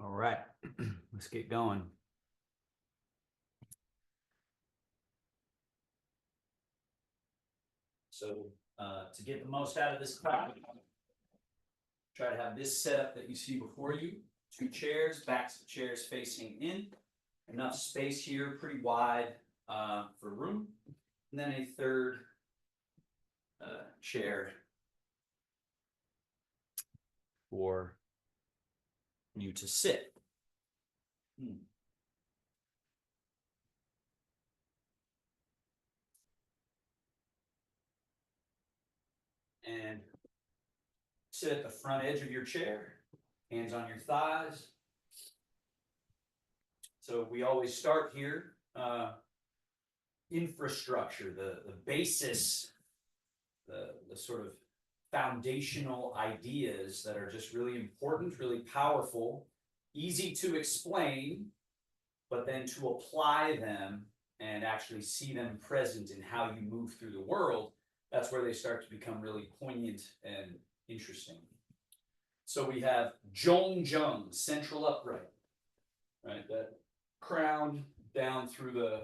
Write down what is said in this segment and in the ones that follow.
All right, let's get going. So to get the most out of this class, try to have this setup that you see before you. 2 chairs, backs of chairs facing in. Enough space here, pretty wide for room. And then a third chair for you to sit. And sit at the front edge of your chair, hands on your thighs. So we always start here. Infrastructure, the basis, the sort of foundational ideas that are just really important, really powerful, easy to explain, but then to apply them and actually see them present in how you move through the world, that's where they start to become really poignant and interesting. So we have Zhong, central upright, right? That crown down through the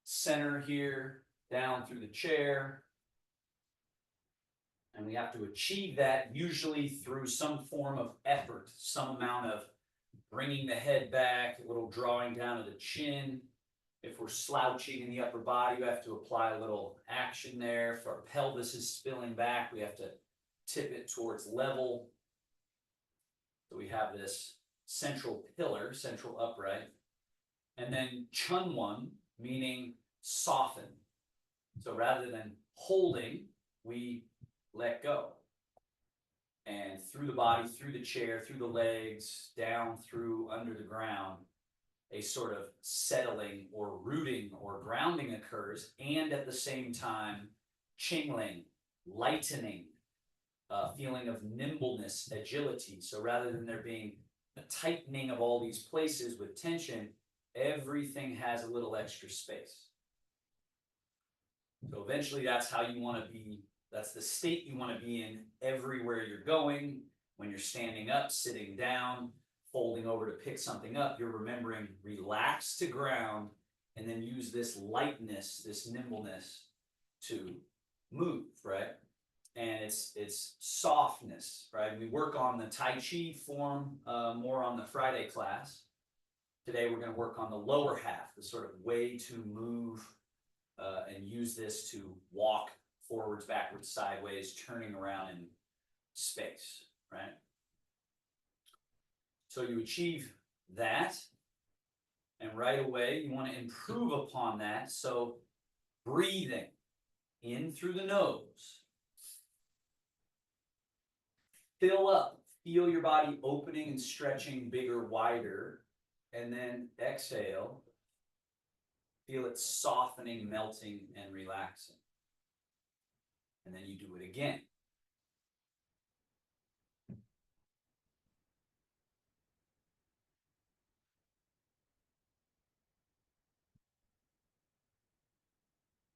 center here, down through the chair. And we have to achieve that usually through some form of effort, some amount of bringing the head back, a little drawing down of the chin. If we're slouching in the upper body, we have to apply a little action there. If our pelvis is spilling back, we have to tip it towards level. So we have this central pillar, central upright. And then Chunwon, meaning soften. So rather than holding, we let go. And through the body, through the chair, through the legs, down through under the ground, a sort of settling or rooting or grounding occurs, and at the same time, chingling, lightening, feeling of nimbleness, agility. So rather than there being a tightening of all these places with tension, everything has a little extra space. So eventually that's how you want to be, that's the state you want to be in everywhere you're going. When you're standing up, sitting down, folding over to pick something up, you're remembering relax to ground and then use this lightness, this nimbleness to move, right? And it's softness, right? We work on the Tai Chi form more on the Friday class. Today we're going to work on the lower half, the sort of way to move and use this to walk forwards, backwards, sideways, turning around in space, right? So you achieve that, and right away you want to improve upon that. So breathing in through the nose. Fill up, feel your body opening and stretching bigger, wider, and then exhale. Feel it softening, melting, and relaxing. And then you do it again.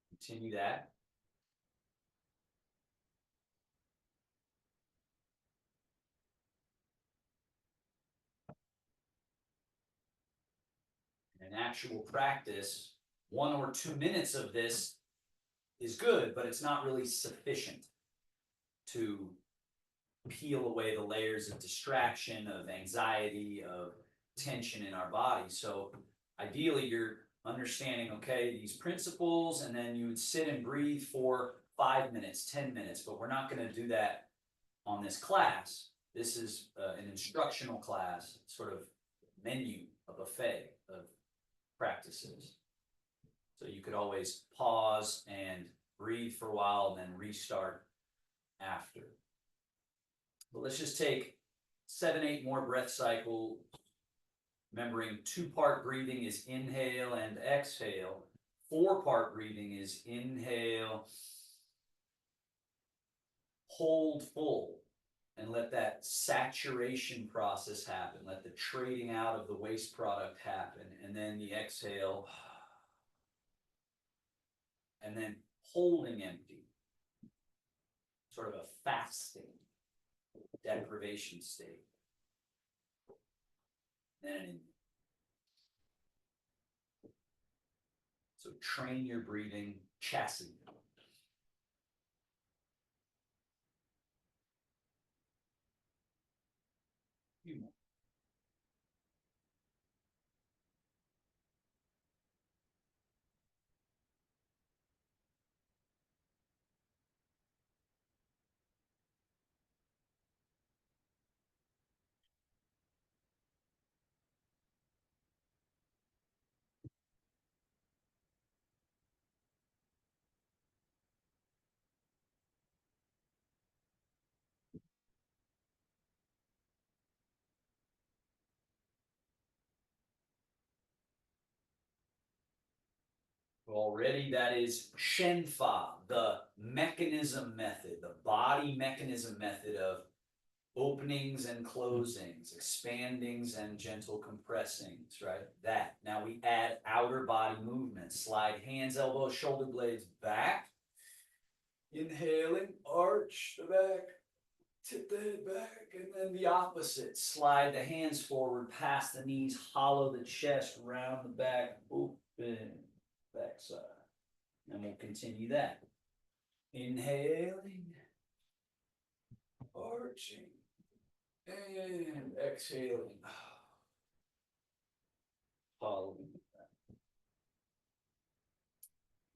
Continue that. In actual practice, 1 or 2 minutes of this is good, but it's not really sufficient to peel away the layers of distraction, of anxiety, of tension in our body. So ideally you're understanding, okay, these principles, and then you would sit and breathe for 5 minutes, 10 minutes, but we're not going to do that on this class. This is an instructional class, sort of menu, a buffet of practices. So you could always pause and breathe for a while and then restart after. But let's just take 7, 8 more breath cycles. Remembering 2-part breathing is inhale and exhale. 4-part breathing is inhale, hold full, and let that saturation process happen. Let the trading out of the waste product happen. And then the exhale, and then holding empty. Sort of a fasting, deprivation state. Then, so train your breathing chassis. Few more. Already that is Shenfa, the mechanism method, the body mechanism method of openings and closings, expandings and gentle compressings, right? That. Now we add outer body movement. Slide hands, elbows, shoulder blades back. Inhaling, arch the back, tip the head back, and then the opposite. Slide the hands forward, past the knees, hollow the chest, round the back, open, backside. And we'll continue that. Inhaling, arching, and exhaling. Following that.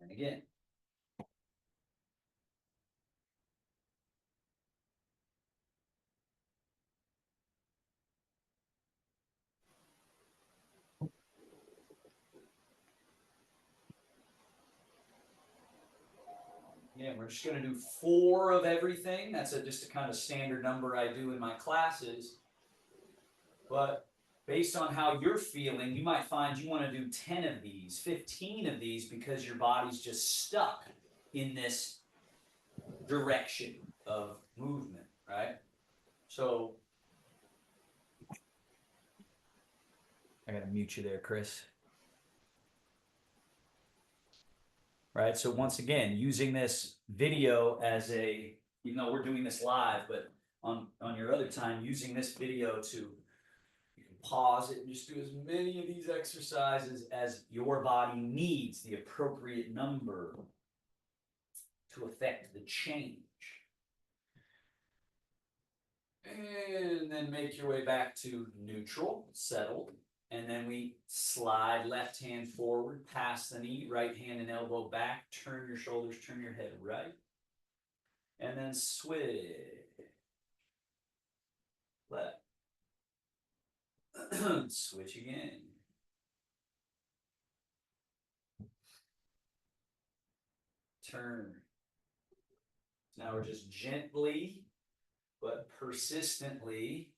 And again. Yeah, we're just going to do 4 of everything. That's just a kind of standard number I do in my classes. But based on how you're feeling, you might find you want to do 10 of these, 15 of these, because your body's just stuck in this direction of movement, right? So, I got to mute you there, Chris. Right, so once again, using this video as a, even though we're doing this live, but on your other time, using this video to, you can pause it and just do as many of these exercises as your body needs, the appropriate number to affect the change. And then make your way back to neutral, settled. And then we slide left hand forward, past the knee, right hand and elbow back, turn your shoulders, turn your head right. And then switch. Left. Switch again. Turn. Now we're just gently, but persistently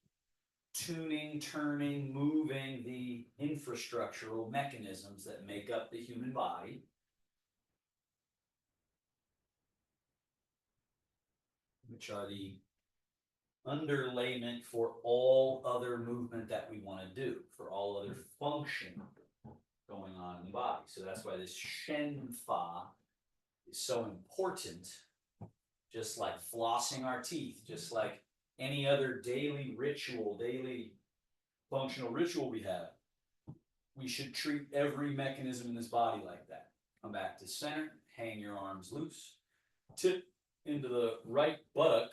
tuning, turning, moving the infrastructural mechanisms that make up the human body. Which are the underlayment for all other movement that we want to do, for all other function going on in the body. So that's why this Shenfa is so important, just like flossing our teeth, just like any other daily ritual, daily functional ritual we have. We should treat every mechanism in this body like that. Come back to center, hang your arms loose, tip into the right buttock,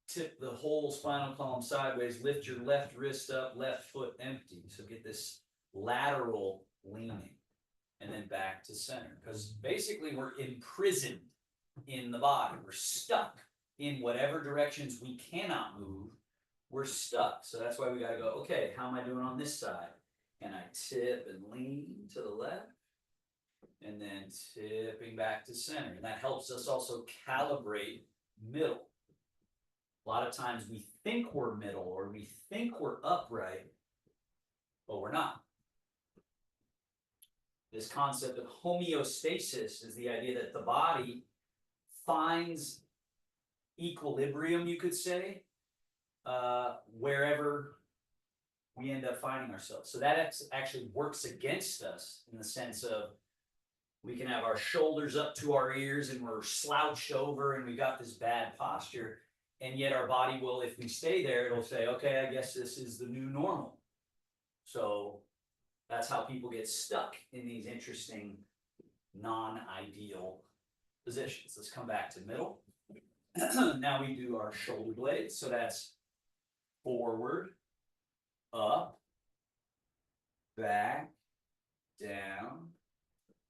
tip the whole spinal column sideways, lift your left wrist up, left foot empty. So get this lateral leaning, and then back to center. Because basically we're imprisoned in the body. We're stuck in whatever directions we cannot move. We're stuck. So that's why we got to go, okay, how am I doing on this side? And I tip and lean to the left, and then tipping back to center. And that helps us also calibrate middle. A lot of times we think we're middle or we think we're upright, but we're not. This concept of homeostasis is the idea that the body finds equilibrium, you could say, wherever we end up finding ourselves. So that actually works against us in the sense of we can have our shoulders up to our ears and we're slouched over and we got this bad posture. And yet our body will, if we stay there, it'll say, okay, I guess this is the new normal. So that's how people get stuck in these interesting, non-ideal positions. Let's come back to middle. Now we do our shoulder blades. So that's forward, up, back, down,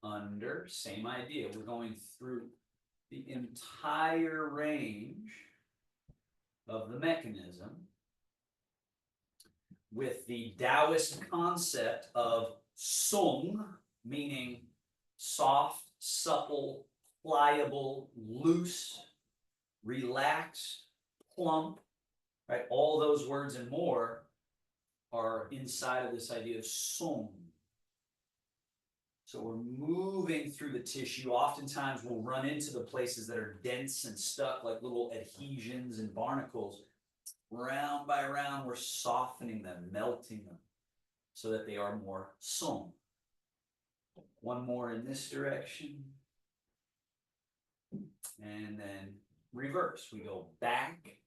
under. Same idea. We're going through the entire range of the mechanism with the Taoist concept of sung, meaning soft, supple, pliable, loose, relaxed, plump, right? All those words and more are inside of this idea of sung. So we're moving through the tissue. Oftentimes we'll run into the places that are dense and stuck, like little adhesions and barnacles. Round by round, we're softening them, melting them, so that they are more sung. One more in this direction. And then reverse. We go back,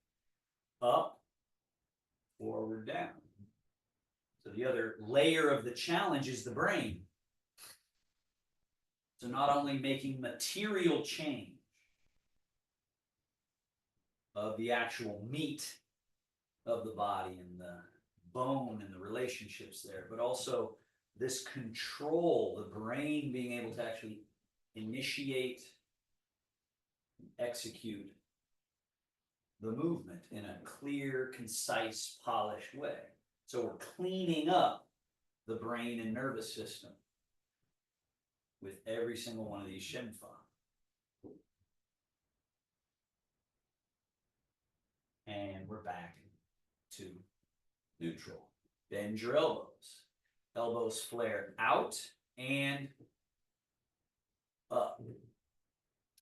up, forward, down. So the other layer of the challenge is the brain. So not only making material change of the actual meat of the body and the bone and the relationships there, but also this control, the brain being able to actually initiate, execute the movement in a clear, concise, polished way. So we're cleaning up the brain and nervous system with every single one of these Shimfa. And we're back to neutral. Bend your elbows. Elbows flare out and up.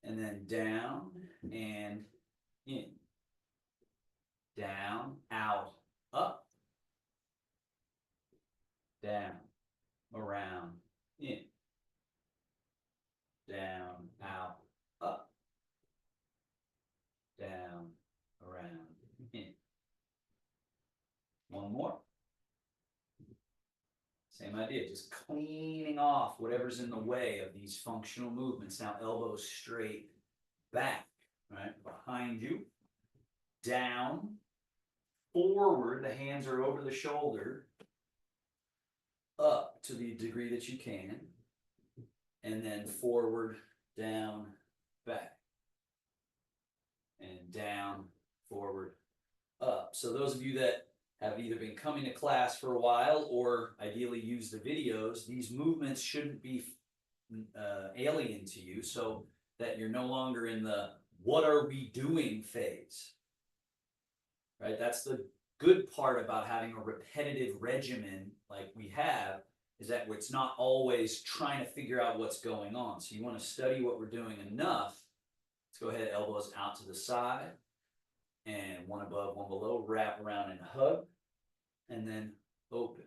And then down and in. Down, out, up. Down, around, in. Down, out, up. Down, around, in. One more. Same idea, just cleaning off whatever's in the way of these functional movements. Now elbows straight back, right? Behind you, down, forward, the hands are over the shoulder, up to the degree that you can, and then forward, down, back, and down, forward, up. So those of you that have either been coming to class for a while or ideally use the videos, these movements shouldn't be alien to you, so that you're no longer in the what are we doing phase, right? That's the good part about having a repetitive regimen like we have, is that it's not always trying to figure out what's going on. So you want to study what we're doing enough. Let's go ahead, elbows out to the side, and one above, one below, wrap around and hug, and then open,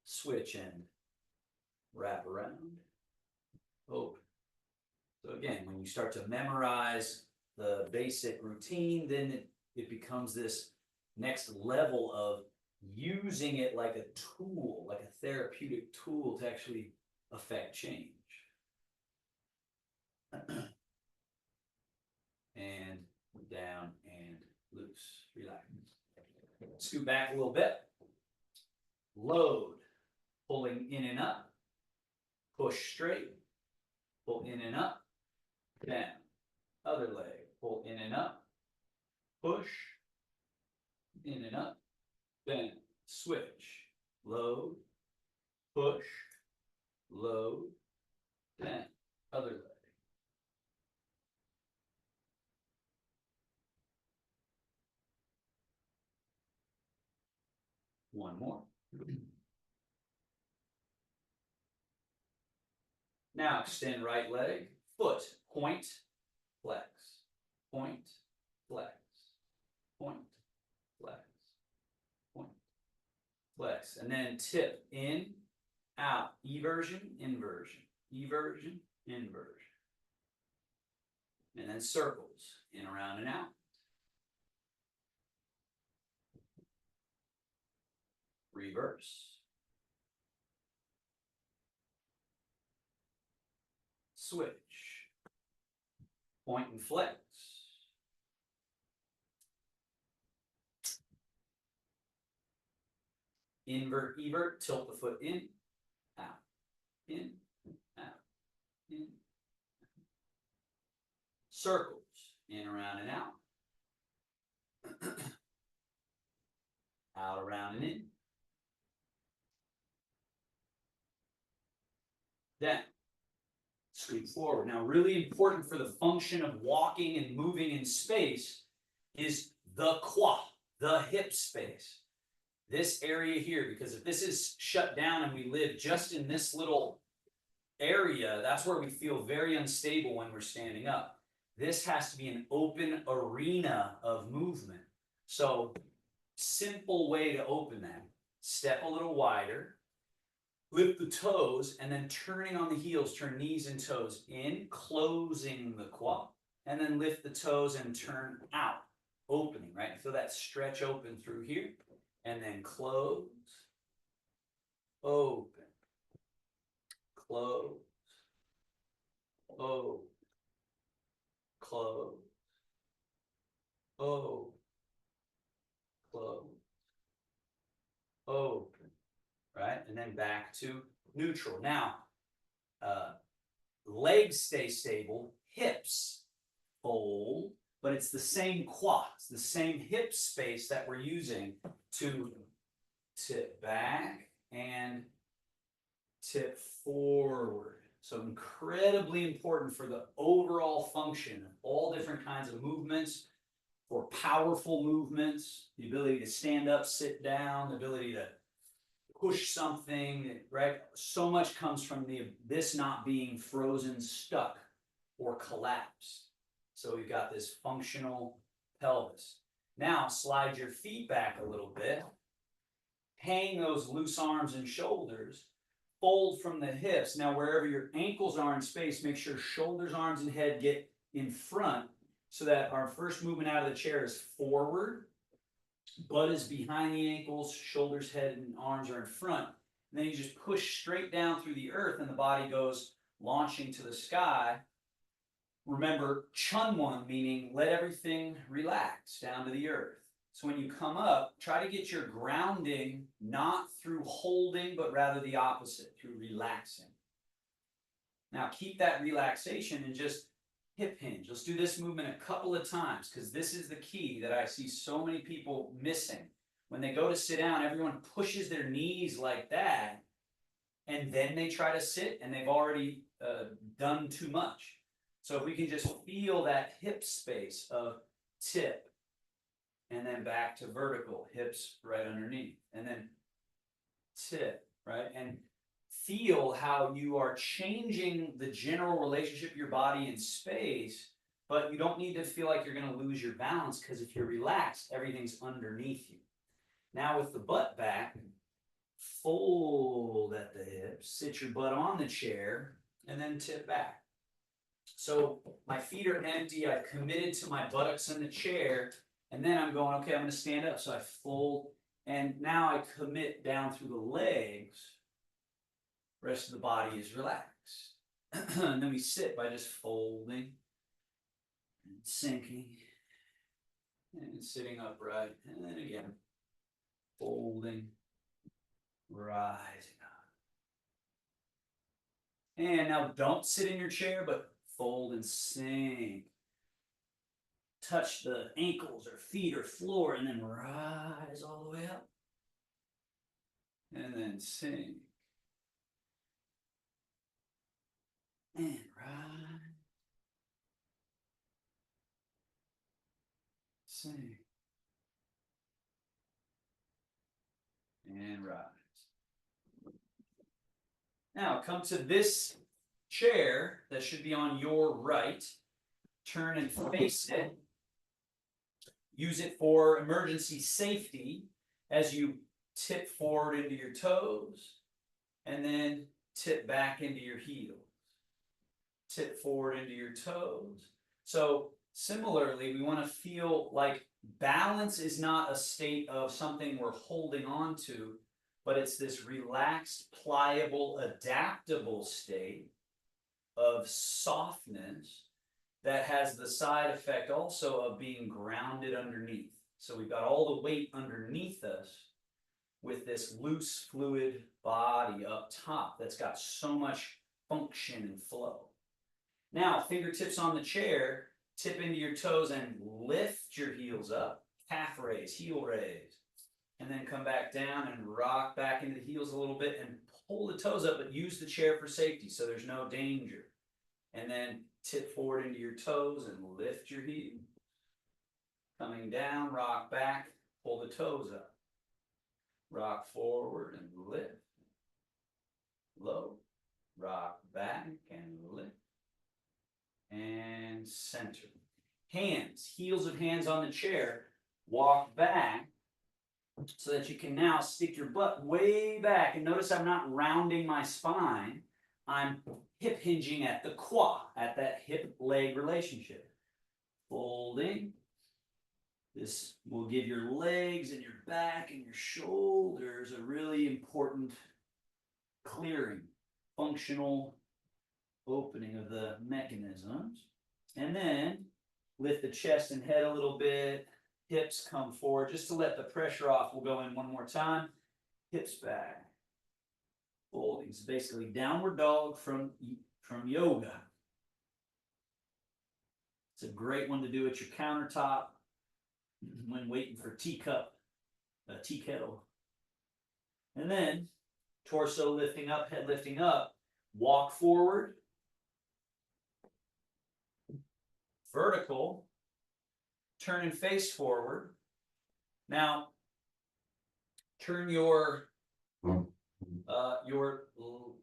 switch and wrap around, open. So again, when you start to memorize the basic routine, then it becomes this next level of using it like a tool, like a therapeutic tool to actually affect change. And down and loose, relax. Scoot back a little bit. Load, pulling in and up. Push straight, pull in and up. Down, other leg, pull in and up. Push, in and up. Then switch, load, push, load, then other leg. One more. Now extend right leg, foot, point, flex, point, flex, point, flex, point, flex. And then tip in, out, eversion, inversion, eversion, inversion. And then circles, in, around, and out. Reverse. switch. Point and flex. Invert, evert, tilt the foot in, out, in, out, in. Circles, in, around, and out. Out, around, and in. Then, scoot forward. Now, really important for the function of walking and moving in space is the quad, the hip space. This area here, because if this is shut down and we live just in this little area, that's where we feel very unstable when we're standing up. This has to be an open arena of movement. So, simple way to open that. Step a little wider, lift the toes, and then turning on the heels, turn knees and toes in, closing the quad, and then lift the toes and turn out, opening, right? Feel that stretch open through here, and then close, open, close, open, close, open, close, open, right? And then back to neutral. Now, legs stay stable, hips fold, but it's the same quads, the same hip space that we're using to tip back and tip forward. So incredibly important for the overall function of all different kinds of movements, for powerful movements, the ability to stand up, sit down, the ability to push something, right? So much comes from this not being frozen, stuck, or collapsed. So we've got this functional pelvis. Now slide your feet back a little bit. Hang those loose arms and shoulders. Fold from the hips. Now wherever your ankles are in space, make sure shoulders, arms, and head get in front so that our first movement out of the chair is forward. Butt is behind the ankles, shoulders, head, and arms are in front. And then you just push straight down through the earth and the body goes launching to the sky. Remember, chunwon, meaning let everything relax down to the earth. So when you come up, try to get your grounding not through holding, but rather the opposite, through relaxing. Now keep that relaxation and just hip hinge. Let's do this movement a couple of times because this is the key that I see so many people missing. When they go to sit down, everyone pushes their knees like that, and then they try to sit, and they've already done too much. So if we can just feel that hip space of tip, and then back to vertical, hips right underneath, and then tip, right? And feel how you are changing the general relationship of your body in space, but you don't need to feel like you're going to lose your balance because if you're relaxed, everything's underneath you. Now with the butt back, fold at the hips, sit your butt on the chair, and then tip back. So my feet are empty, I've committed to my buttocks in the chair, and then I'm going, okay, I'm going to stand up. So I fold, and now I commit down through the legs. Rest of the body is relaxed. And then we sit by just folding and sinking and sitting upright. And then again, folding, rising up. And now don't sit in your chair, but fold and sink. Touch the ankles or feet or floor and then rise all the way up. And then sink. And rise. Sink. And rise. Now come to this chair that should be on your right. Turn and face it. Use it for emergency safety as you tip forward into your toes and then tip back into your heels. Tip forward into your toes. So similarly, we want to feel like balance is not a state of something we're holding on to, but it's this relaxed, pliable, adaptable state of softness that has the side effect also of being grounded underneath. So we've got all the weight underneath us with this loose fluid body up top that's got so much function and flow. Now, fingertips on the chair, tip into your toes and lift your heels up. Calf raise, heel raise. And then come back down and rock back into the heels a little bit and pull the toes up, but use the chair for safety so there's no danger. And then tip forward into your toes and lift your heels. Coming down, rock back, pull the toes up. Rock forward and lift. Low, rock back and lift. And center. Hands, heels of hands on the chair, walk back so that you can now stick your butt way back. And notice I'm not rounding my spine. I'm hip hinging at the quad, at that hip-leg relationship. Folding. This will give your legs and your back and your shoulders a really important clearing, functional opening of the mechanisms. And then lift the chest and head a little bit. Hips come forward just to let the pressure off. We'll go in one more time. Hips back. Folding. It's basically downward dog from yoga. It's a great one to do at your countertop when waiting for tea kettle. And then torso lifting up, head lifting up. Walk forward. Vertical. Turn and face forward. Now, turn your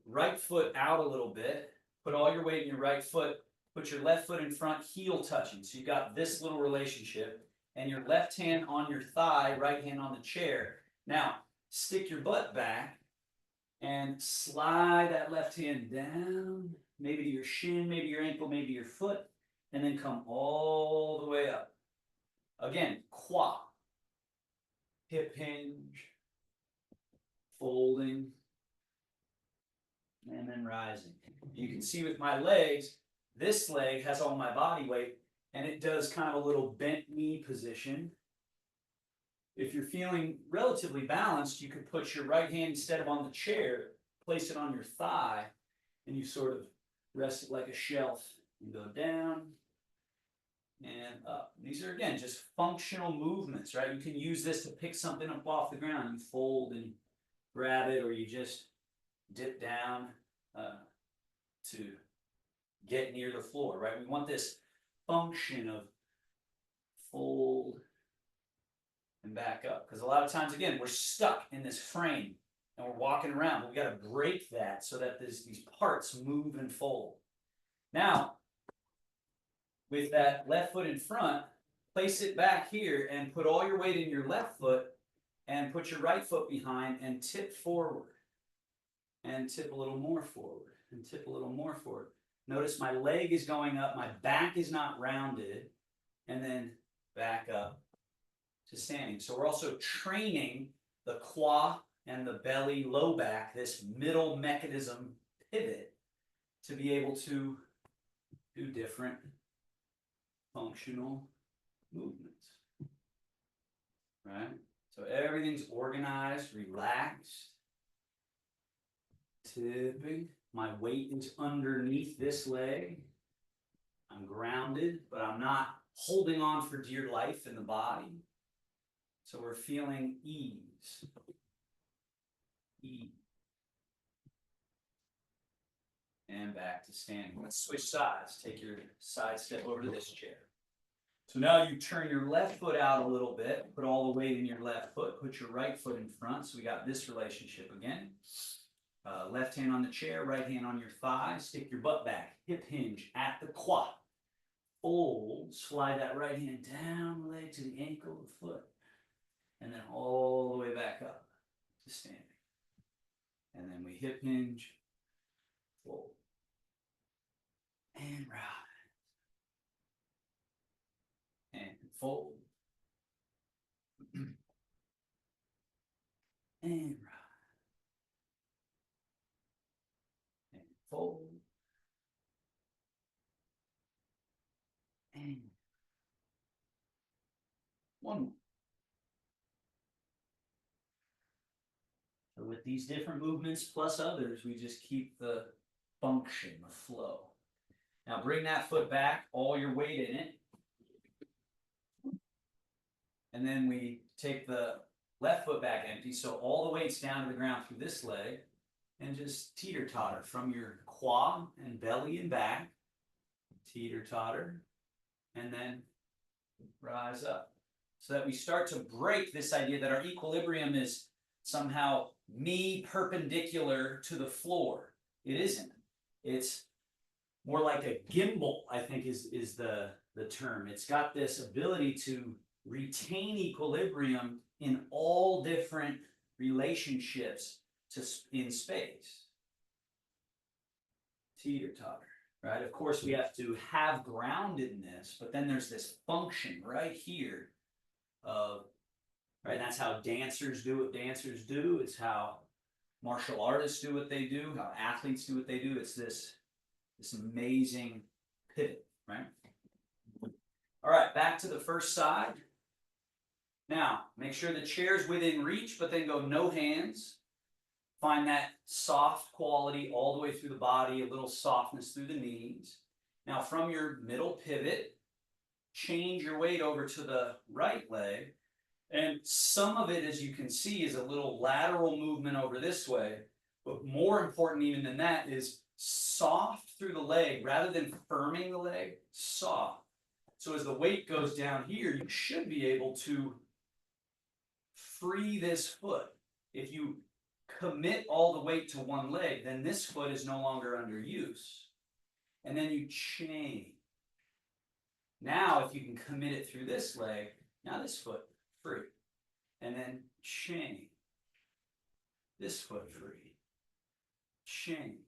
right foot out a little bit. Put all your weight in your right foot. Put your left foot in front, heel touching. So you've got this little relationship. And your left hand on your thigh, right hand on the chair. Now, stick your butt back and slide that left hand down, maybe to your shin, maybe your ankle, maybe your foot, and then come all the way up. Again, quad, hip hinge, folding, and then rising. You can see with my legs, this leg has all my body weight, and it does kind of a little bent knee position. If you're feeling relatively balanced, you could put your right hand instead of on the chair, place it on your thigh, and you sort of rest it like a shelf and go down and up. These are, again, just functional movements, right? You can use this to pick something up off the ground. You fold and grab it, or you just dip down to get near the floor, right? We want this function of fold and back up, because a lot of times, again, we're stuck in this frame and we're walking around, but we got to break that so that these parts move and fold. Now, with that left foot in front, place it back here and put all your weight in your left foot and put your right foot behind and tip forward and tip a little more forward and tip a little more forward. Notice my leg is going up, my back is not rounded, and then back up to standing. So we're also training the quad and the belly, low back, this middle mechanism pivot, to be able to do different functional movements, right? So everything's organized, relaxed, tipping. My weight is underneath this leg. I'm grounded, but I'm not holding on for dear life in the body. So we're feeling ease. Ease. And back to standing. Let's switch sides. Take your side step over to this chair. So now you turn your left foot out a little bit. Put all the weight in your left foot. Put your right foot in front. So we got this relationship again. Left hand on the chair, right hand on your thigh. Stick your butt back. Hip hinge at the quad. Fold. Slide that right hand down the leg to the ankle, the foot. And then all the way back up to standing. And then we hip hinge. Fold. And rise. And fold. And rise. And fold. these different movements plus others, we just keep the function, the flow. Now bring that foot back, all your weight in it. And then we take the left foot back empty, so all the weight's down to the ground through this leg, and just teeter-totter from your quad and belly and back. Teeter-totter, and then rise up. So that we start to break this idea that our equilibrium is somehow me perpendicular to the floor. It isn't. It's more like a gimbal, I think is the term. It's got this ability to retain equilibrium in all different relationships in space. Teeter-totter, right? Of course, we have to have groundedness, but then there's this function right here of, right? That's how dancers do what dancers do. It's how martial artists do what they do, how athletes do what they do. It's this amazing pivot, right? All right, back to the first side. Now, make sure the chair's within reach, but then go no hands. Find that soft quality all the way through the body, a little softness through the knees. Now, from your middle pivot, change your weight over to the right leg. And some of it, as you can see, is a little lateral movement over this way. But more important even than that is soft through the leg rather than firming the leg, soft. So as the weight goes down here, you should be able to free this foot. If you commit all the weight to one leg, then this foot is no longer under use. And then you chain. Now, if you can commit it through this leg, now this foot free. And then chain. This foot free. Chain.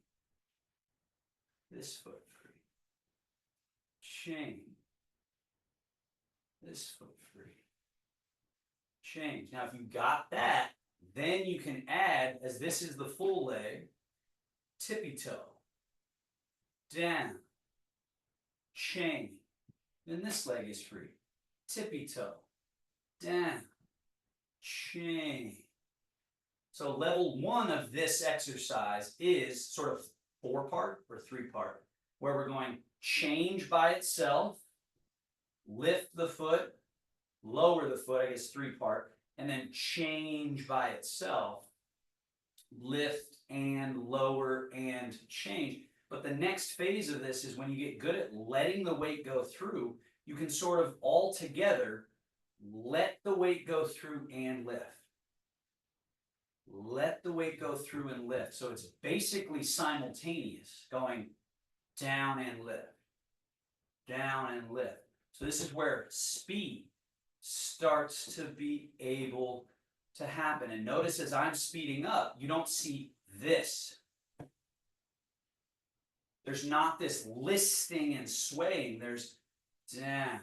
This foot free. Chain. This foot free. Change. Now, if you got that, then you can add, as this is the full leg, tippy toe, down, chain. Then this leg is free. Tippy toe, down, chain. So level one of this exercise is sort of 4-part or 3-part, where we're going change by itself, lift the foot, lower the foot, I guess 3-part, and then change by itself, lift and lower and change. But the next phase of this is when you get good at letting the weight go through, you can sort of all together let the weight go through and lift. Let the weight go through and lift. So it's basically simultaneous, going down and lift, down and lift. So this is where speed starts to be able to happen. And notice as I'm speeding up, you don't see this. There's not this listing and swaying. There's down,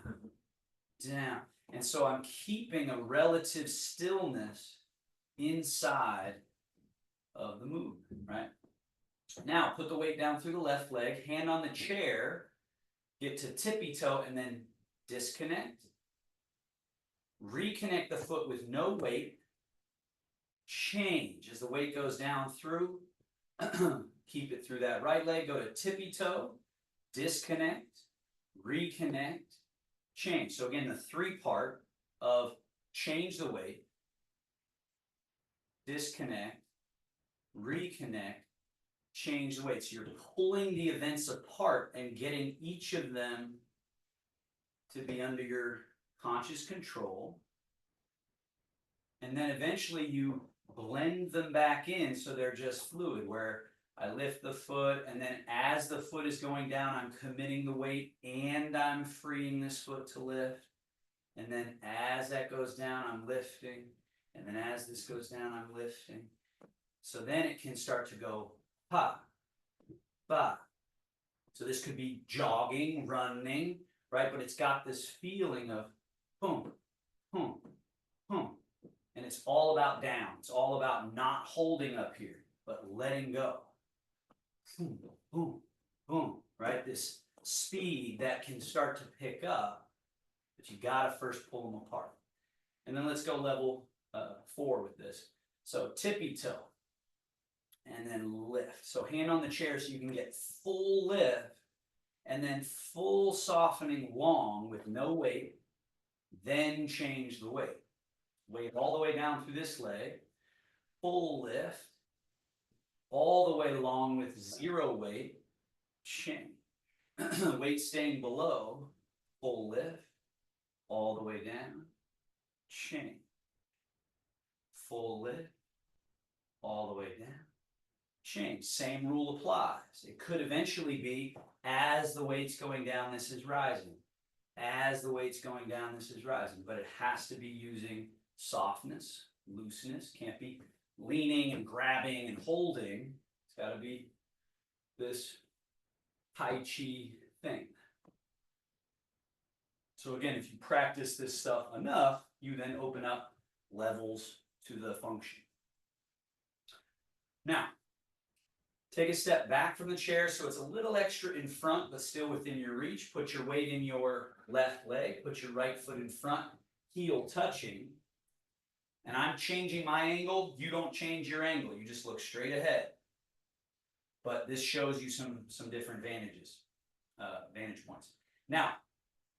down. And so I'm keeping a relative stillness inside of the movement, right? Now, put the weight down through the left leg, hand on the chair, get to tippy toe, and then disconnect. Reconnect the foot with no weight. Change as the weight goes down through. Keep it through that right leg. Go to tippy toe. Disconnect. Reconnect. Change. So again, the 3-part of change the weight. Disconnect. Reconnect. Change the weight. So you're pulling the events apart and getting each of them to be under your conscious control. And then eventually you blend them back in so they're just fluid, where I lift the foot, and then as the foot is going down, I'm committing the weight and I'm freeing this foot to lift. And then as that goes down, I'm lifting. And then as this goes down, I'm lifting. So then it can start to go pa, ba. So this could be jogging, running, right? But it's got this feeling of boom, boom, boom. And it's all about down. It's all about not holding up here, but letting go. Boom, boom, boom, right? This speed that can start to pick up, but you got to first pull them apart. And then let's go level 4 with this. So tippy toe. and then lift. So hand on the chair so you can get full lift, and then full softening long with no weight, then change the weight. Weight all the way down through this leg, full lift, all the way long with zero weight, change. Weight staying below, full lift, all the way down, change. Full lift, all the way down, change. Same rule applies. It could eventually be as the weight's going down, this is rising. As the weight's going down, this is rising. But it has to be using softness, looseness. Can't be leaning and grabbing and holding. It's got to be this Tai Chi thing. So again, if you practice this stuff enough, you then open up levels to the function. Now, take a step back from the chair so it's a little extra in front, but still within your reach. Put your weight in your left leg. Put your right foot in front, heel touching. And I'm changing my angle. You don't change your angle. You just look straight ahead. But this shows you some different vantage points. Now,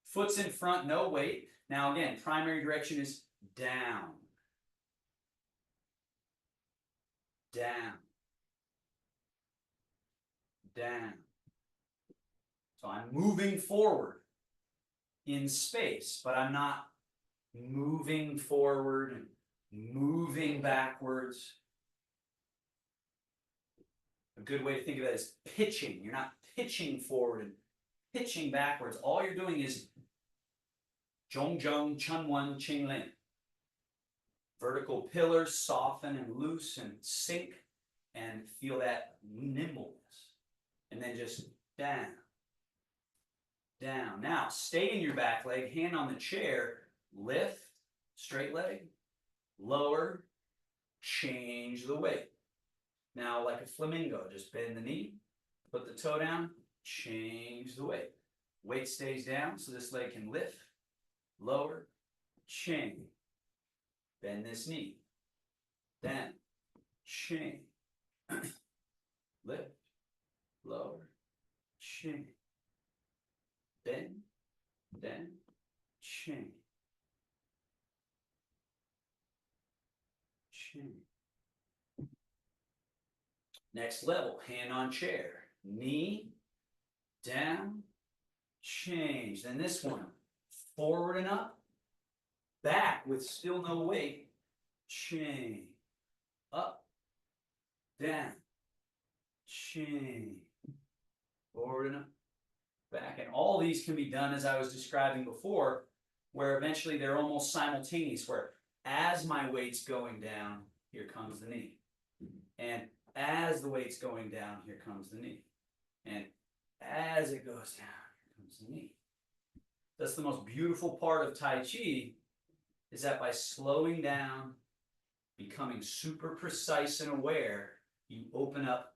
foot's in front, no weight. Now again, primary direction is down. Down. Down. So I'm moving forward in space, but I'm not moving forward and moving backwards. A good way to think of that is pitching. You're not pitching forward and pitching backwards. All you're doing is zhong zhong, chun wan, ching lin. Vertical pillars soften and loose and sink and feel that nimbleness. And then just down, down. Now, stay in your back leg, hand on the chair, lift, straight leg, lower, change the weight. Now, like a flamingo, just bend the knee, put the toe down, change the weight. Weight stays down, so this leg can lift, lower, change. Bend this knee, down, change. Lift, lower, change. Bend, down, change. Change. Next level, hand on chair, knee, down, change. Then this one, forward and up, back with still no weight, change. Up, down, change. Forward and up, back. And all these can be done as I was describing before, where eventually they're almost simultaneous, where as my weight's going down, here comes the knee. And as the weight's going down, here comes the knee. And as it goes down, here comes the knee. That's the most beautiful part of Tai Chi, is that by slowing down, becoming super precise and aware, you open up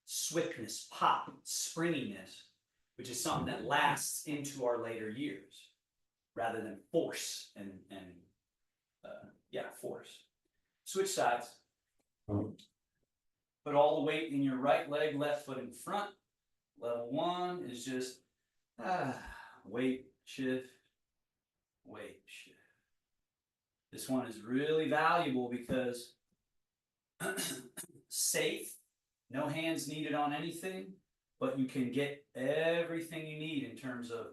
swiftness, pop, springiness, which is something that lasts into our later years, rather than force and force. Switch sides. Put all the weight in your right leg, left foot in front. Level one is just weight shift, weight shift. This one is really valuable because safe, no hands needed on anything, but you can get everything you need in terms of,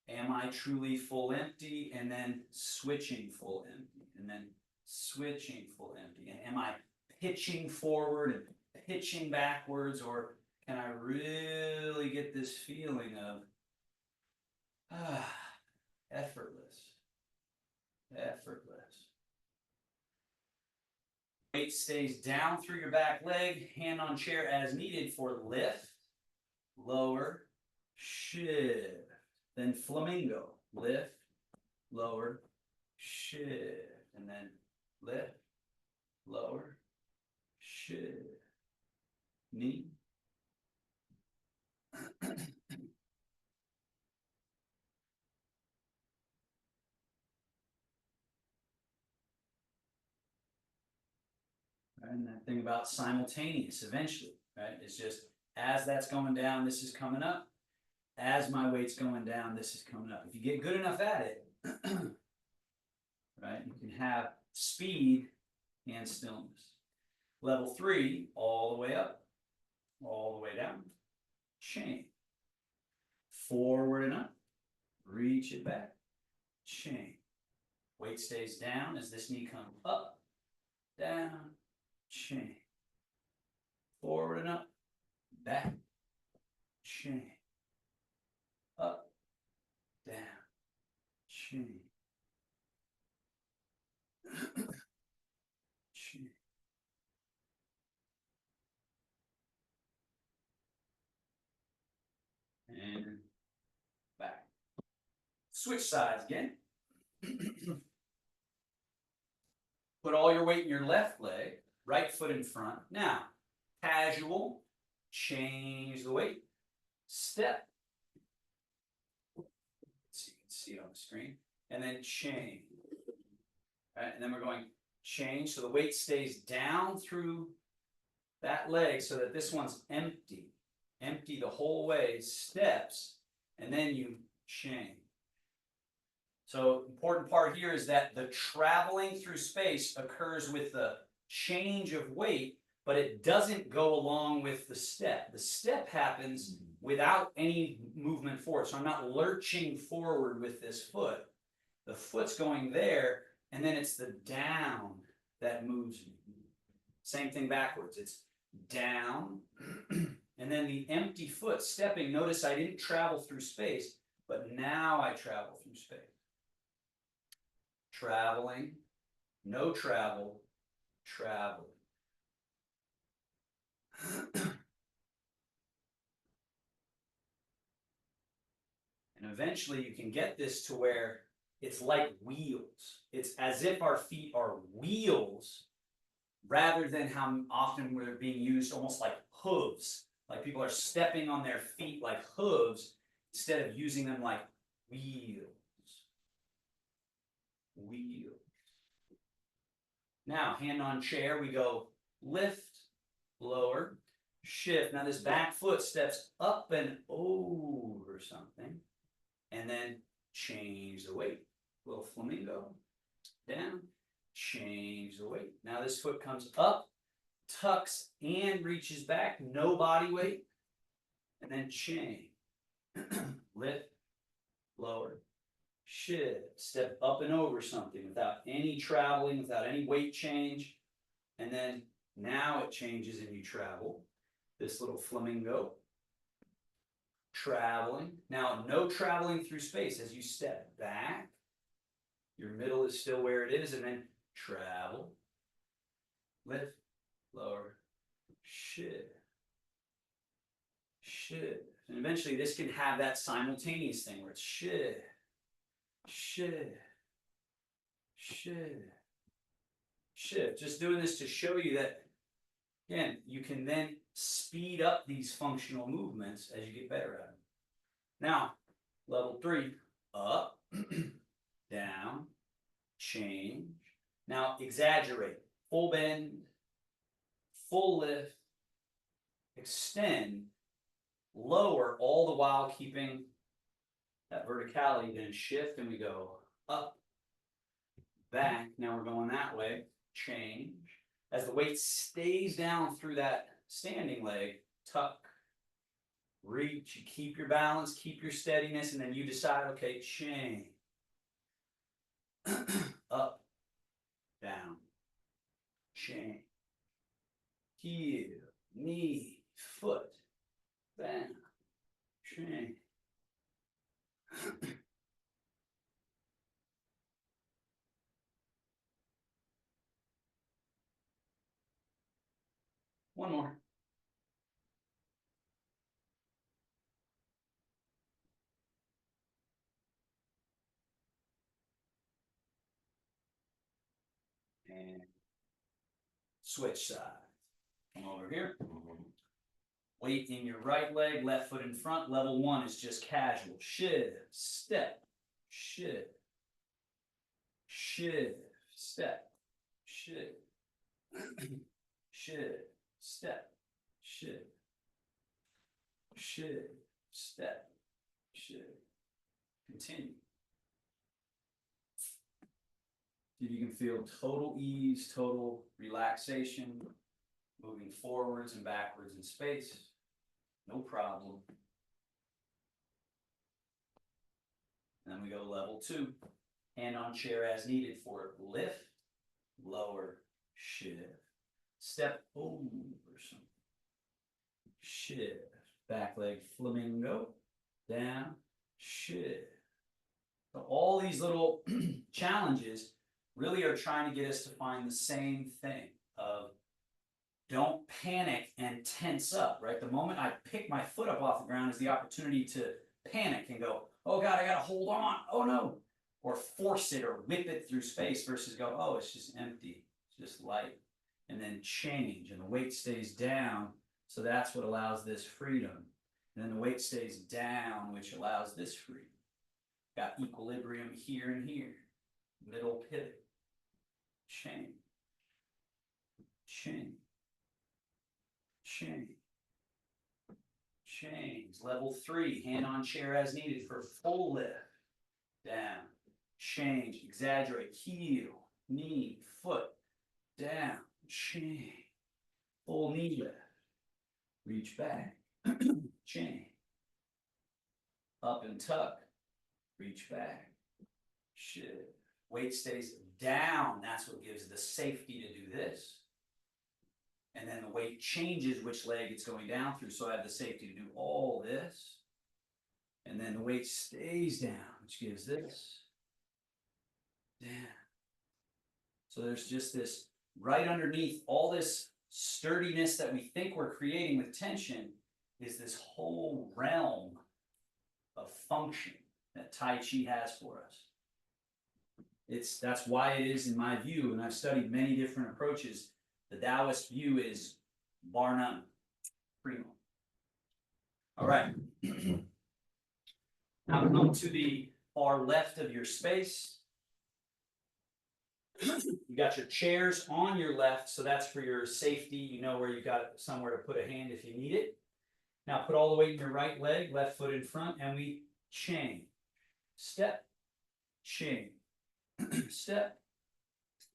am I truly full empty, and then switching full empty, and then switching full empty, and am I pitching forward and pitching backwards, or can I really get this feeling of effortless, effortless. Weight stays down through your back leg, hand on chair as needed for lift, lower, shift. Then flamingo, lift, lower, shift. And then lift, lower, shift. Knee. Right? And that thing about simultaneous eventually, right? It's just as that's going down, this is coming up. As my weight's going down, this is coming up. If you get good enough at it, right, you can have speed and stillness. Level 3, all the way up, all the way down, chain. Forward and up, reach it back, chain. Weight stays down as this knee comes up, down, chain. Forward and up, back, chain. Up, down, chain. Chain. And back. Switch sides again. Put all your weight in your left leg, right foot in front. Now, casual, change the weight, step. So you can see it on the screen. And then change. Right? And then we're going change so the weight stays down through that leg so that this one's empty. Empty the whole way, steps, and then you chain. So important part here is that the traveling through space occurs with the change of weight, but it doesn't go along with the step. The step happens without any movement forward. So I'm not lurching forward with this foot. The foot's going there, and then it's the down that moves me. Same thing backwards. It's down, and then the empty foot stepping. Notice I didn't travel through space, but now I travel through space. Traveling, no travel, travel. And eventually you can get this to where it's like wheels. It's as if our feet are wheels rather than how often they're being used almost like hooves. Like people are stepping on their feet like hooves instead of using them like wheels. Wheels. Now, hand on chair, we go lift, lower, shift. Now this back foot steps up and over something, and then change the weight. Little flamingo, down, change the weight. Now this foot comes up, tucks, and reaches back, no body weight, and then chain. Lift, lower, shift, step up and over something without any traveling, without any weight change, and then now it changes and you travel. This little flamingo, traveling. Now no traveling through space as you step back. Your middle is still where it is, and then travel, lift, lower, shift, shift. And eventually this can have that simultaneous thing where it's shift, shift, shift, shift. Just doing this to show you that, again, you can then speed up these functional movements as you get better at them. Now, level 3, up, down, change. Now, exaggerate. Full bend, full lift, extend, lower, all the while keeping that verticality. Then shift and we go up, back. Now we're going that way. Change. As the weight stays down through that standing leg, tuck, reach, you keep your balance, keep your steadiness, and then you decide, okay, chain. Up, down, chain, heel, knee, foot, down, chain. One more. And switch side. Come over here. Weight in your right leg, left foot in front. Level 1 is just casual. Shift, step, shift, shift, step, shift. shift, step, shift, shift, step, shift. Continue. See if you can feel total ease, total relaxation, moving forwards and backwards in space. No problem. And then we go level 2. Hand on chair as needed for it. Lift, lower, shift. Step over something. Shift. Back leg flamingo. Down, shift. So all these little challenges really are trying to get us to find the same thing of don't panic and tense up, right? The moment I pick my foot up off the ground is the opportunity to panic and go, oh God, I gotta hold on, oh no. Or force it or whip it through space versus go, oh, it's just empty, it's just light. And then change, and the weight stays down, so that's what allows this freedom. And then the weight stays down, which allows this freedom. Got equilibrium here and here. Middle pivot. Change. Change. Change. Change. Level 3, hand on chair as needed for full lift. Down. Change. Exaggerate. Heel. Knee. Foot. Down. Change. Full knee lift. Reach back. Change. Up and tuck. Reach back. Shift. Weight stays down. That's what gives the safety to do this. And then the weight changes which leg it's going down through. So I have the safety to do all this. And then the weight stays down, which gives this. Down. So there's just this right underneath all this sturdiness that we think we're creating with tension is this whole realm of function that Tai Chi has for us. That's why it is, in my view, and I've studied many different approaches, the Taoist view is bar none, primo. All right. Now come to the far left of your space. You got your chairs on your left, so that's for your safety. You know where you got somewhere to put a hand if you need it. Now put all the weight in your right leg, left foot in front, and we change. Step, change. Step,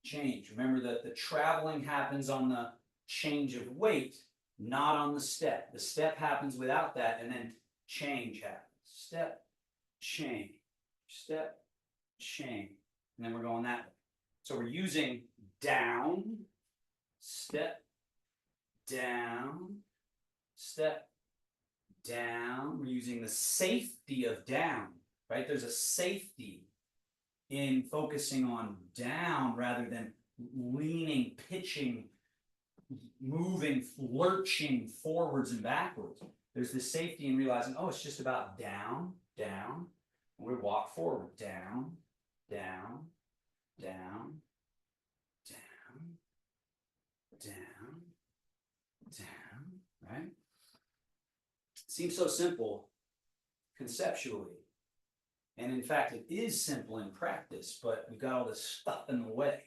change. Remember that the traveling happens on the change of weight, not on the step. The step happens without that, and then change happens. Step, change. Step, change. And then we're going that way. So we're using down, step, down, step, down. We're using the safety of down, right? There's a safety in focusing on down rather than leaning, pitching, moving, lurching forwards and backwards. There's this safety in realizing, oh, it's just about down, down. And we walk forward, down, down, down, down, down, down, right? Seems so simple conceptually. And in fact, it is simple in practice, but we've got all this stuff in the way.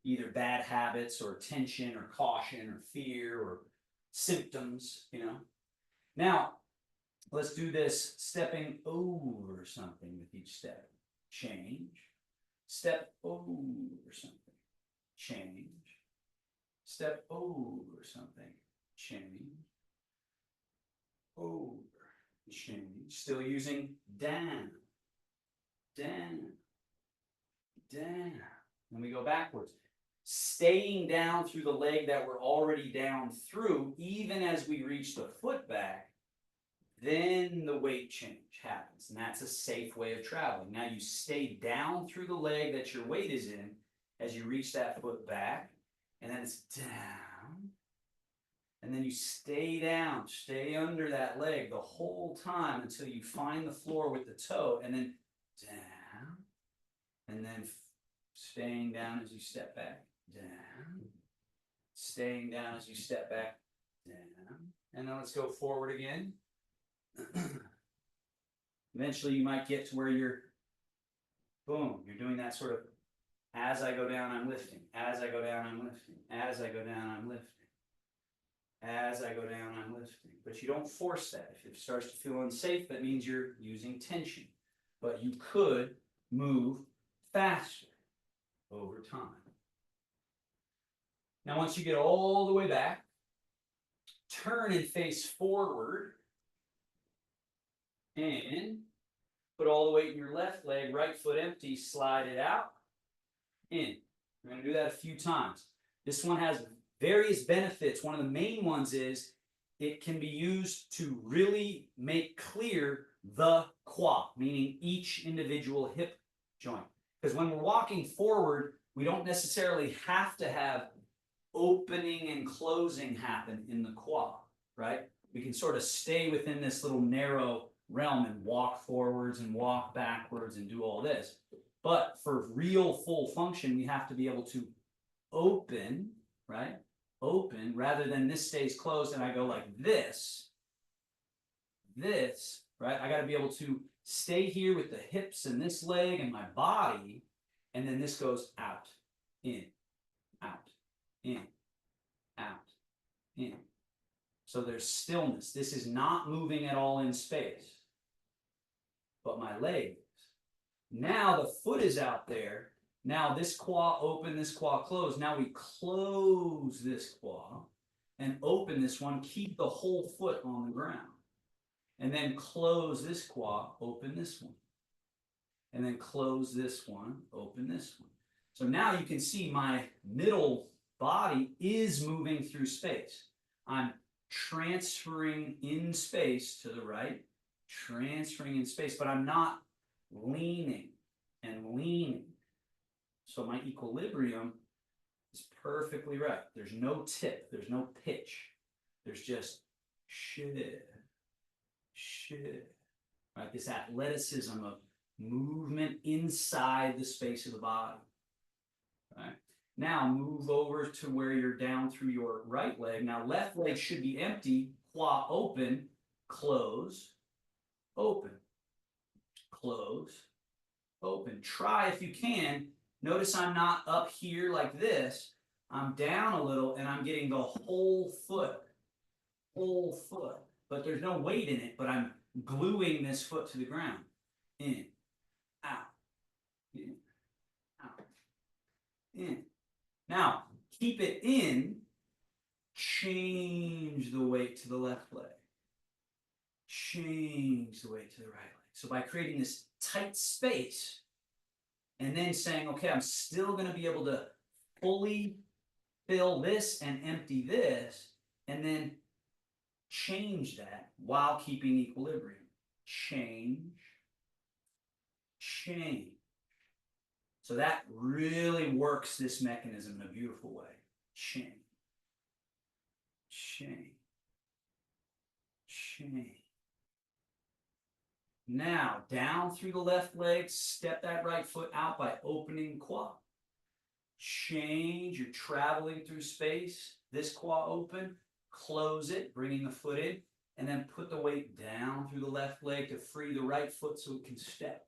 Either bad habits or tension or caution or fear or symptoms, you know. Now, let's do this stepping over something with each step. Change. Step over something. Change. Step over something. Change. Over. Change. Still using down. Down. Down. Then we go backwards. Staying down through the leg that we're already down through, even as we reach the foot back, then the weight change happens. And that's a safe way of traveling. Now you stay down through the leg that your weight is in as you reach that foot back, and then it's down. And then you stay down, stay under that leg the whole time until you find the floor with the toe, and then down, and then staying down as you step back, down, staying down as you step back, down, and then let's go forward again. Eventually you might get to where you're, boom, you're doing that sort of As I go down, I'm lifting. As I go down, I'm lifting. As I go down, I'm lifting. As I go down, I'm lifting. But you don't force that. If it starts to feel unsafe, that means you're using tension. But you could move faster over time. Now, once you get all the way back, turn and face forward. And put all the weight in your left leg, right foot empty, slide it out, in. We're going to do that a few times. This one has various benefits. One of the main ones is it can be used to really make clear the quad, meaning each individual hip joint. Because when we're walking forward, we don't necessarily have to have opening and closing happen in the quad, right? We can sort of stay within this little narrow realm and walk forwards and walk backwards and do all this. But for real full function, we have to be able to open, right? Open, rather than this stays closed and I go like this, right? I got to be able to stay here with the hips and this leg and my body, and then this goes out, in, out, in, out, in. So there's stillness. This is not moving at all in space, but my leg is. Now the foot is out there. Now this quad open, this quad closed. Now we close this quad and open this one, keep the whole foot on the ground. And then close this quad, open this one. And then close this one, open this one. So now you can see my middle body is moving through space. I'm transferring in space to the right, transferring in space, but I'm not leaning and leaning. So my equilibrium is perfectly right. There's no tip, there's no pitch. There's just shit, right? This athleticism of movement inside the space of the body, right? Now move over to where you're down through your right leg. Now left leg should be empty, quad open, close, open, close, open. Try if you can. Notice I'm not up here like this. I'm down a little and I'm getting the whole foot. But there's no weight in it, but I'm gluing this foot to the ground. In, out, in, out, in. Now, keep it in, change the weight to the left leg. Change the weight to the right leg. So by creating this tight space, and then saying, okay, I'm still going to be able to fully fill this and empty this, and then change that while keeping equilibrium. Change, change. So that really works this mechanism in a beautiful way. Change, change, change. Now, down through the left leg, step that right foot out by opening quad. Change, you're traveling through space. This quad open, close it, bringing the foot in, and then put the weight down through the left leg to free the right foot so it can step.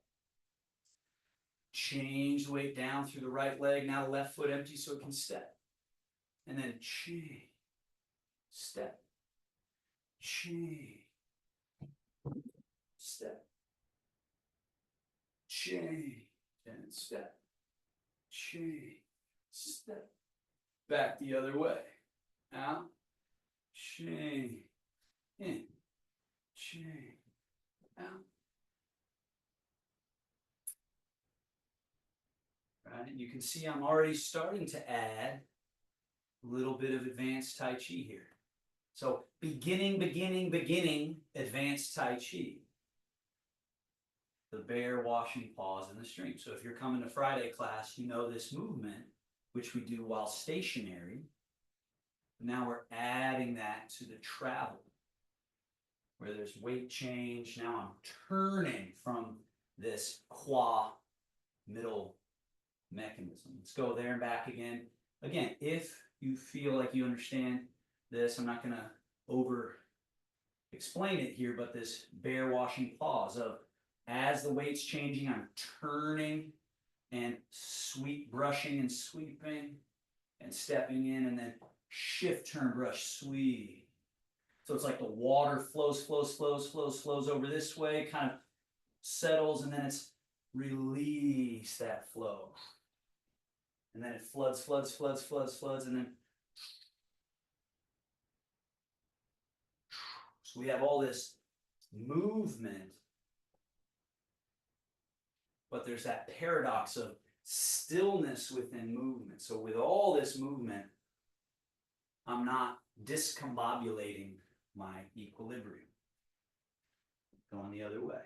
Change the weight down through the right leg, now the left foot empty so it can step. And then change, step, change, step, change, and step, change, step. Back the other way. Out, change, in, change, out. Right, and you can see I'm already starting to add a little bit of advanced Tai Chi here. So beginning, advanced Tai Chi. The bear, washing paws in the stream. So if you're coming to Friday class, you know this movement, which we do while stationary. Now we're adding that to the travel, where there's weight change. Now I'm turning from this quad middle mechanism. Let's go there and back again. Again, if you feel like you understand this, I'm not going to over explain it here, but this bear washing paws of as the weight's changing, I'm turning and sweep, brushing and sweeping and stepping in, and then shift, turn, brush, sweep. So it's like the water flows over this way, kind of settles, and then it's release that flow. And then it floods, and then so we have all this movement, but there's that paradox of stillness within movement. So with all this movement, I'm not discombobulating my equilibrium. Going the other way.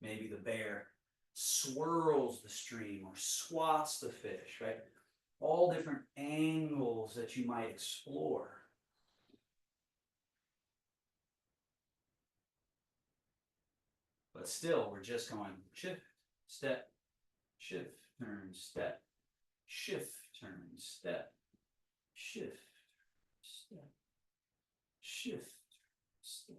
Maybe the bear swirls the stream or swats the fish, right? All different angles that you might explore. But still, we're just going shift, step, shift, turn, step, shift, turn, step, shift, step, shift, step.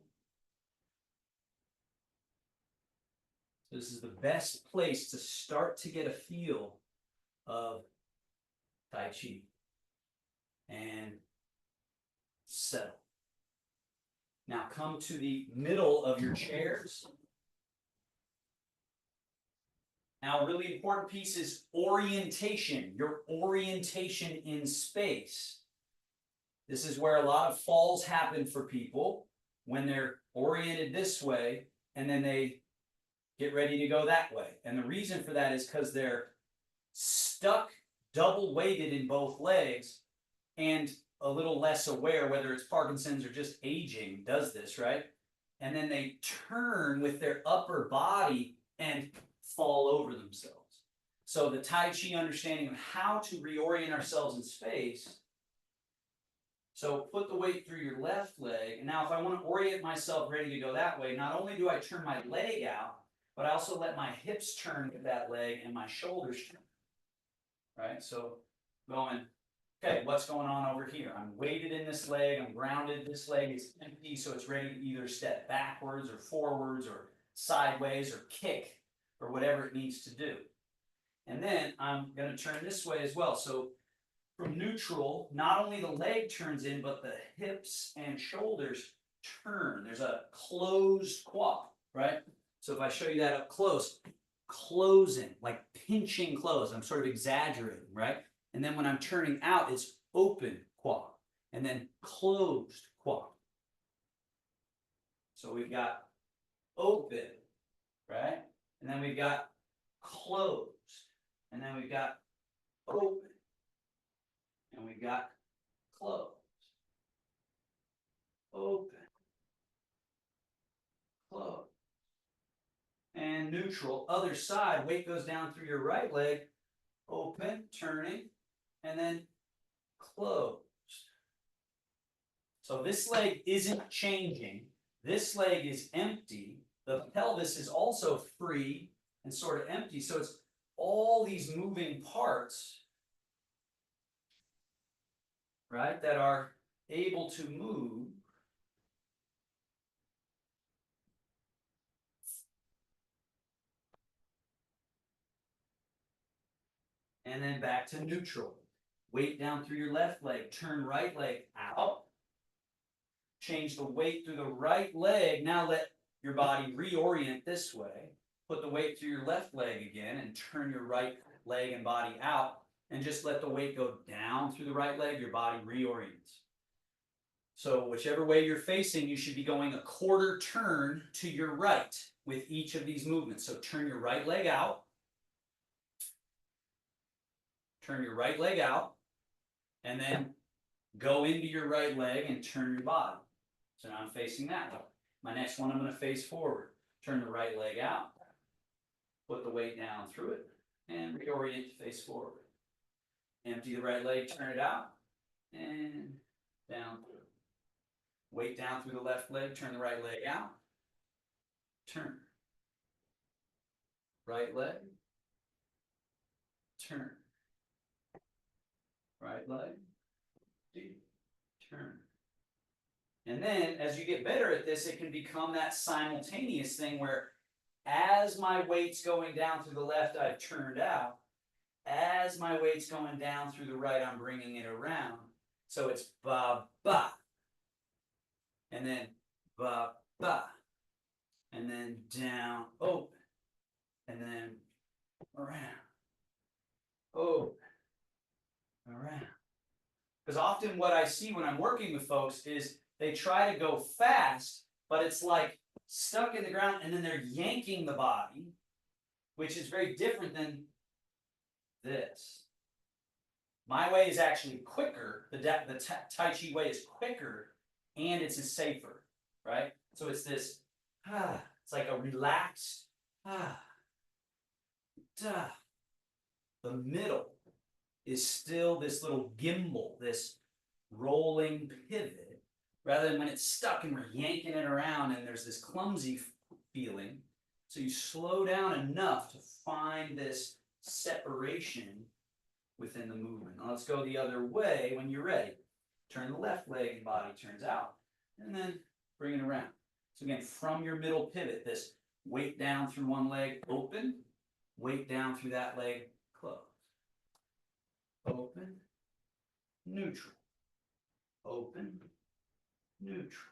This is the best place to start to get a feel of Tai Chi and settle. Now come to the middle of your chairs. Now, a really important piece is orientation, your orientation in space. This is where a lot of falls happen for people when they're oriented this way and then they get ready to go that way. And the reason for that is because they're stuck, double weighted in both legs, and a little less aware, whether it's Parkinson's or just aging does this, right? And then they turn with their upper body and fall over themselves. So the Tai Chi understanding of how to reorient ourselves in space. So put the weight through your left leg. And now if I want to orient myself ready to go that way, not only do I turn my leg out, but I also let my hips turn with that leg and my shoulders turn. Right? So going, okay, what's going on over here? I'm weighted in this leg, I'm grounded, this leg is empty, so it's ready to either step backwards or forwards or sideways or kick or whatever it needs to do. And then I'm going to turn this way as well. So from neutral, not only the leg turns in, but the hips and shoulders turn. There's a closed quad, right? So if I show you that up close, closing, like pinching close, I'm sort of exaggerating, right? And then when I'm turning out, it's open quad, and then closed quad. So we've got open, right? And then we've got closed, and then we've got open, and we've got closed, open, closed, and neutral. Other side, weight goes down through your right leg, open, turning, and then closed. So this leg isn't changing. This leg is empty. The pelvis is also free and sort of empty. So it's all these moving parts, right, that are able to move. And then back to neutral. Weight down through your left leg. Turn right leg out. Change the weight through the right leg. Now let your body reorient this way. Put the weight through your left leg again and turn your right leg and body out. And just let the weight go down through the right leg. Your body reorients. So whichever way you're facing, you should be going a quarter turn to your right with each of these movements. So turn your right leg out. Turn your right leg out, and then go into your right leg and turn your body. So now I'm facing that way. My next one, I'm going to face forward. Turn the right leg out, put the weight down through it, and reorient to face forward. Empty the right leg, turn it out, and down through. Weight down through the left leg, turn the right leg out, turn. Right leg, turn. Right leg, deep, turn. And then as you get better at this, it can become that simultaneous thing where as my weight's going down through the left, I've turned out. as my weight's going down through the right, I'm bringing it around. So it's ba, ba. And then ba, ba. And then down, open. And then around. Open. Around. Because often what I see when I'm working with folks is they try to go fast, but it's like stuck in the ground, and then they're yanking the body, which is very different than this. My way is actually quicker. The Tai Chi way is quicker, and it's safer, right? So it's this, it's like a relaxed, da. The middle is still this little gimbal, this rolling pivot, rather than when it's stuck and we're yanking it around and there's this clumsy feeling. So you slow down enough to find this separation within the movement. Now let's go the other way when you're ready. Turn the left leg and body turns out, and then bring it around. So again, from your middle pivot, this weight down through one leg, open, weight down through that leg, close. Open, neutral. Open, neutral.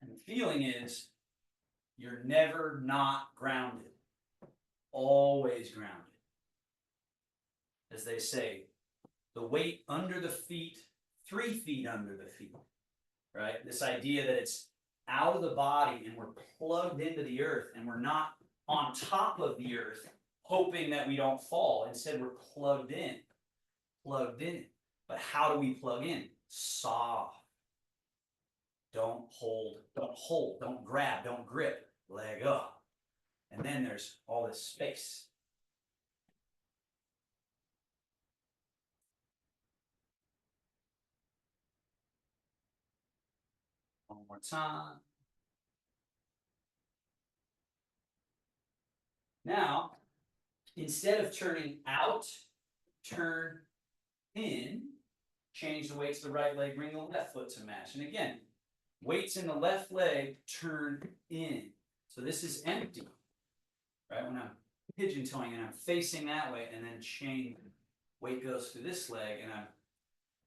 And the feeling is you're never not grounded. Always grounded. As they say, the weight under the feet, 3 feet under the feet. Right? This idea that it's out of the body and we're plugged into the earth and we're not on top of the earth hoping that we don't fall. Instead, we're plugged in. Plugged in. But how do we plug in? Soft. Don't hold, don't grab, don't grip. Leg up. And then there's all this space. One more time. Now, instead of turning out, turn in. Change the weight to the right leg, bring the left foot to match. And again, weights in the left leg, turn in. So this is empty, right? When I'm pigeon toeing and I'm facing that way, and then chain, weight goes through this leg, and I'm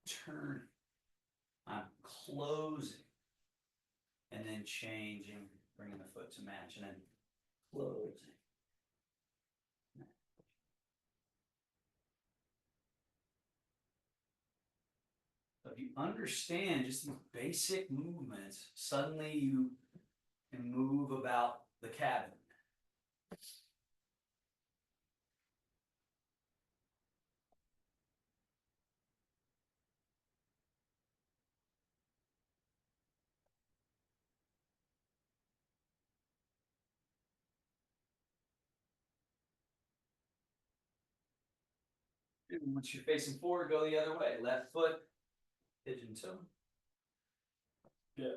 turning, I'm closing, and then changing, bringing the foot to match, and then closing. If you understand just these basic movements, suddenly you can move about the cabin. And once you're facing forward, go the other way. Left foot, pigeon toe. Yeah.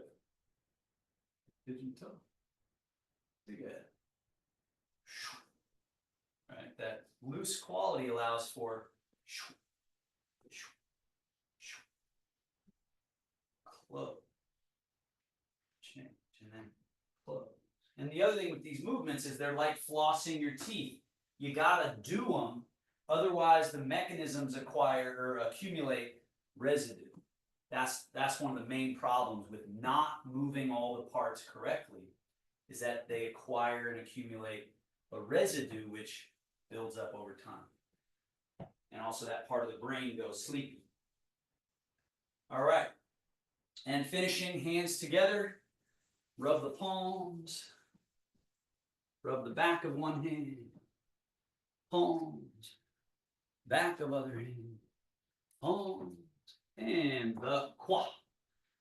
Pigeon toe. Good. Right, that loose quality allows for close, change, and then close. And the other thing with these movements is they're like flossing your teeth. You gotta do them, otherwise the mechanisms acquire or accumulate residue. That's one of the main problems with not moving all the parts correctly, is that they acquire and accumulate a residue which builds up over time. And also that part of the brain goes sleepy. All right. And finishing, hands together, rub the palms, rub the back of one hand, palms, back of other hand, palms, and the qua.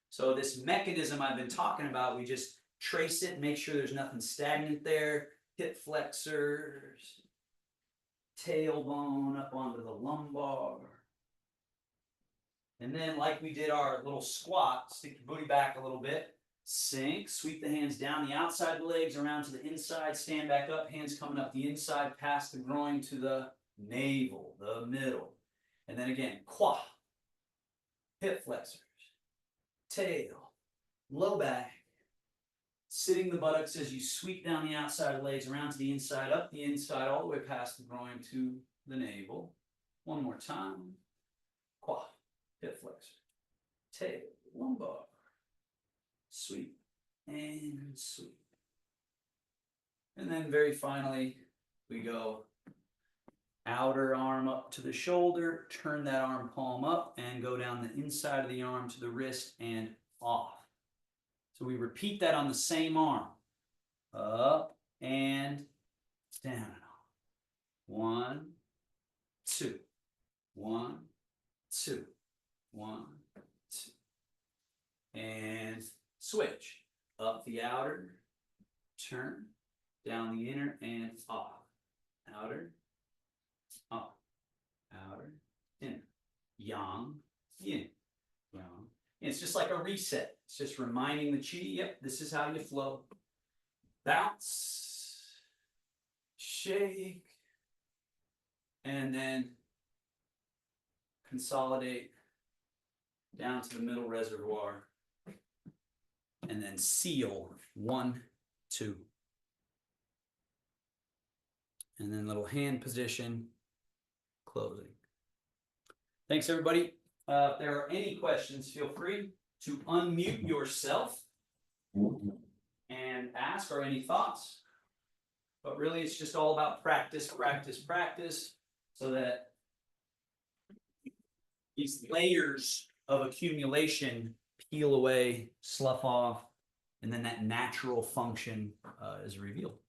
So this mechanism I've been talking about, we just trace it, make sure there's nothing stagnant there, hip flexors, tailbone up onto the lumbar. And then like we did our little squat, stick your booty back a little bit, sink, sweep the hands down the outside of the legs, around to the inside, stand back up, hands coming up the inside, past the groin to the navel, the middle. And then again, qua, hip flexors, tail, low back, Sitting the buttocks as you sweep down the outside of the legs around to the inside, up the inside, all the way past the groin to the navel. One more time. Quad, hip flexor, tail, lumbar, sweep, and sweep. And then very finally, we go outer arm up to the shoulder, turn that arm palm up, and go down the inside of the arm to the wrist and off. So we repeat that on the same arm. Up and down and off. 1, 2. 1, 2. 1, 2. And switch. Up the outer, turn, down the inner, and off. Outer, up, outer, inner. Yang, yin, yang. It's just like a reset. It's just reminding the chi, yep, this is how you flow. Bounce, shake, and then consolidate down to the middle reservoir, and then seal 1, 2. And then little hand position, closing. Thanks, everybody. If there are any questions, feel free to unmute yourself and ask, or any thoughts. But really, it's just all about practice, practice, practice, so that these layers of accumulation peel away, slough off, and then that natural function is revealed.